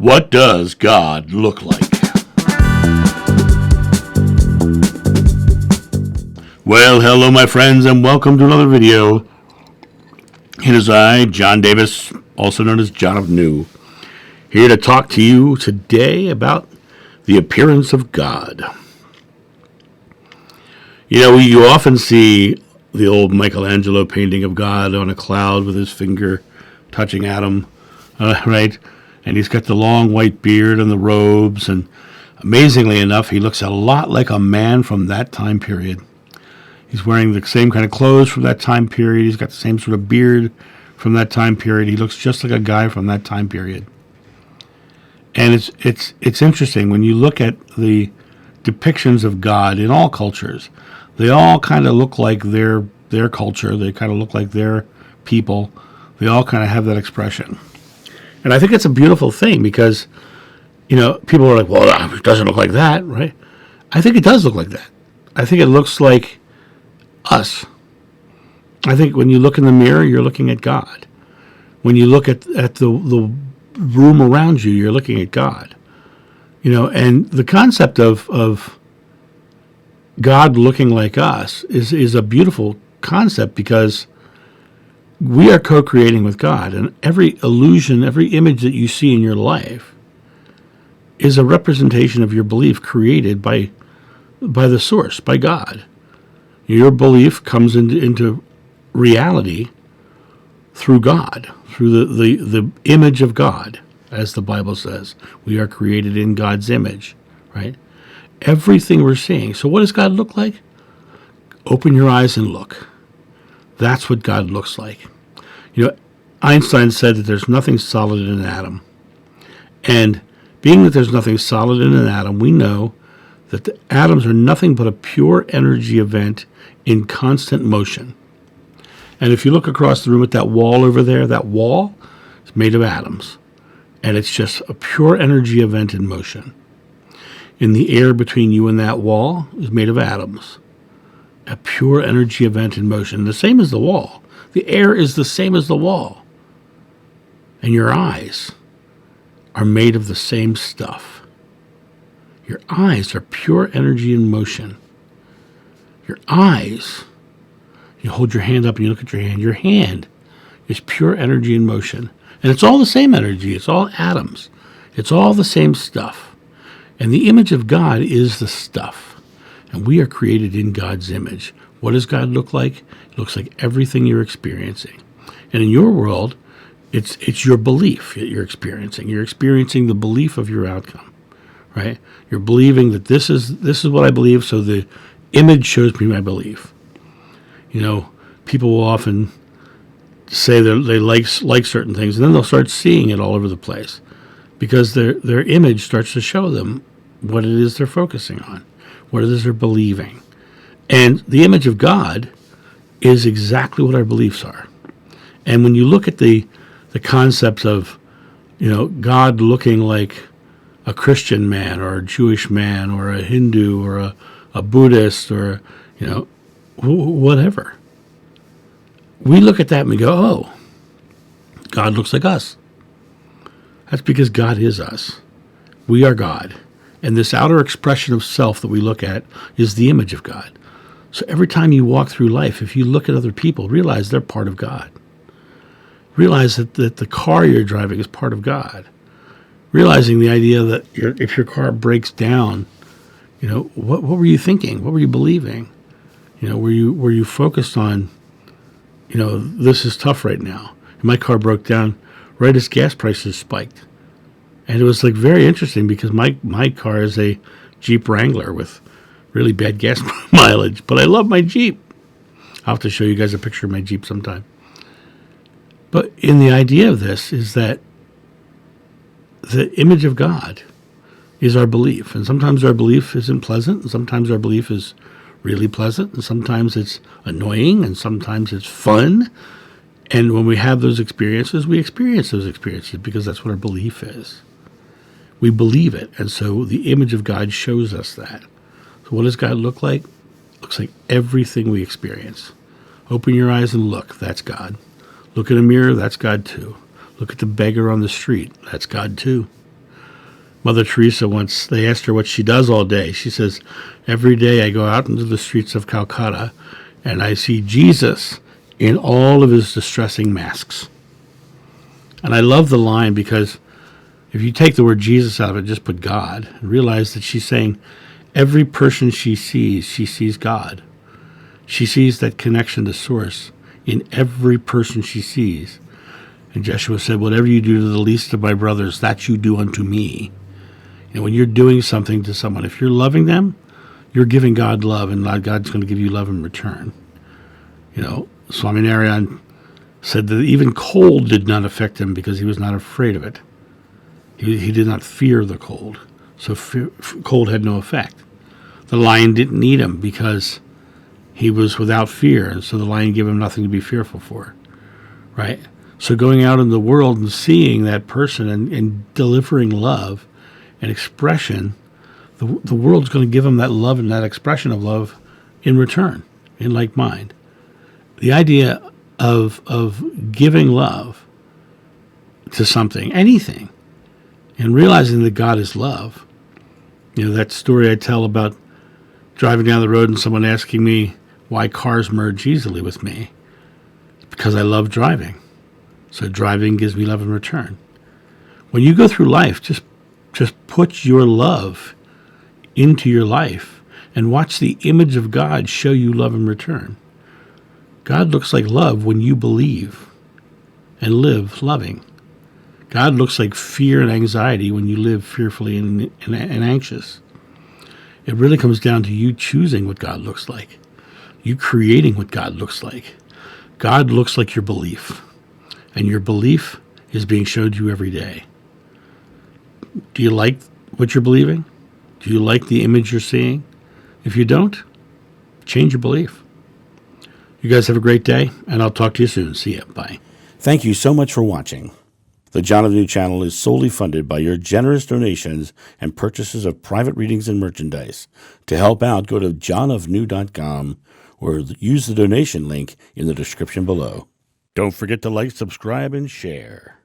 What does God look like? Well, hello my friends, and welcome to another video. It is I, John Davis, also known as John of New, here to talk to you today about the appearance of God. You know, you often see the old Michelangelo painting of God on a cloud with his finger touching Adam, right? And he's got the long white beard and the robes, and amazingly enough, he looks a lot like a man from that time period. He's wearing the same kind of clothes from that time period. He's got the same sort of beard from that time period. He looks just like a guy from that time period. And it's interesting when you look at the depictions of God in all cultures. They all kind of look like their culture. They kind of look like their people. They all kind of have that expression. And I think it's a beautiful thing because, you know, people are like, well, it doesn't look like that, right? I think it does look like that. I think it looks like us. I think when you look in the mirror, you're looking at God. When you look at the room around you, you're looking at God. You know, and the concept of God looking like us is a beautiful concept because we are co-creating with God, and every illusion, every image that you see in your life is a representation of your belief created by the source, by God. Your belief comes into reality through God, through the image of God, as the Bible says. We are created in God's image, right? Everything we're seeing. So what does God look like? Open your eyes and look. That's what God looks like. You know, Einstein said that there's nothing solid in an atom. And being that there's nothing solid in an atom, we know that the atoms are nothing but a pure energy event in constant motion. And if you look across the room at that wall over there, that wall is made of atoms. And it's just a pure energy event in motion. In the air between you and that wall is made of atoms. A pure energy event in motion, the same as the wall. The air is the same as the wall. And your eyes are made of the same stuff. Your eyes are pure energy in motion. Your eyes, you hold your hand up and you look at your hand. Your hand is pure energy in motion. And it's all the same energy. It's all atoms. It's all the same stuff. And the image of God is the stuff. And we are created in God's image. What does God look like? It looks like everything you're experiencing. And in your world, it's your belief that you're experiencing. You're experiencing the belief of your outcome, right? You're believing that this is what I believe, so the image shows me my belief. You know, people will often say that they like certain things, and then they'll start seeing it all over the place because their image starts to show them what it is they're focusing on, what it is they're believing. And the image of God is exactly what our beliefs are. And when you look at the concepts of, you know, God looking like a Christian man or a Jewish man or a Hindu or a Buddhist or, you know, whatever, we look at that and we go, oh, God looks like us. That's because God is us. We are God. And this outer expression of self that we look at is the image of God. So every time you walk through life, if you look at other people, realize they're part of God. Realize that the car you're driving is part of God. Realizing the idea that if your car breaks down, you know, what were you thinking? What were you believing? You know, were you focused on, you know, this is tough right now. And my car broke down right as gas prices spiked. And it was like very interesting because my car is a Jeep Wrangler with really bad gas mileage, but I love my Jeep. I'll have to show you guys a picture of my Jeep sometime. But in the idea of this is that the image of God is our belief. And sometimes our belief isn't pleasant, and sometimes our belief is really pleasant, and sometimes it's annoying, and sometimes it's fun. And when we have those experiences, we experience those experiences because that's what our belief is. We believe it, and so the image of God shows us that. So what does God look like? Looks like everything we experience. Open your eyes and look. That's God. Look in a mirror. That's God too. Look at the beggar on the street. That's God too. Mother Teresa once, they asked her what she does all day. She says, every day I go out into the streets of Calcutta and I see Jesus in all of his distressing masks. And I love the line because if you take the word Jesus out of it, just put God, and realize that she's saying every person she sees God. She sees that connection to source in every person she sees. And Joshua said, whatever you do to the least of my brothers, that you do unto me. And when you're doing something to someone, if you're loving them, you're giving God love, and God's going to give you love in return. Swami Narayan said that even cold did not affect him because he was not afraid of it. He did not fear the cold. So cold had no effect. The lion didn't eat him because he was without fear, and so the lion gave him nothing to be fearful for. Right? So going out in the world and seeing that person and delivering love and expression, the world's going to give him that love and that expression of love in return, in like mind. The idea of giving love to something, anything, and realizing that God is love. That story I tell about driving down the road and someone asking me why cars merge easily with me. Because I love driving. So driving gives me love in return. When you go through life, just put your love into your life and watch the image of God show you love in return. God looks like love when you believe and live loving. God looks like fear and anxiety when you live fearfully and anxious. It really comes down to you choosing what God looks like, you creating what God looks like. God looks like your belief, and your belief is being showed to you every day. Do you like what you're believing? Do you like the image you're seeing? If you don't, change your belief. You guys have a great day, and I'll talk to you soon. See ya. Bye. Thank you so much for watching. The John of New channel is solely funded by your generous donations and purchases of private readings and merchandise. To help out, go to johnofnew.com or use the donation link in the description below. Don't forget to like, subscribe, and share.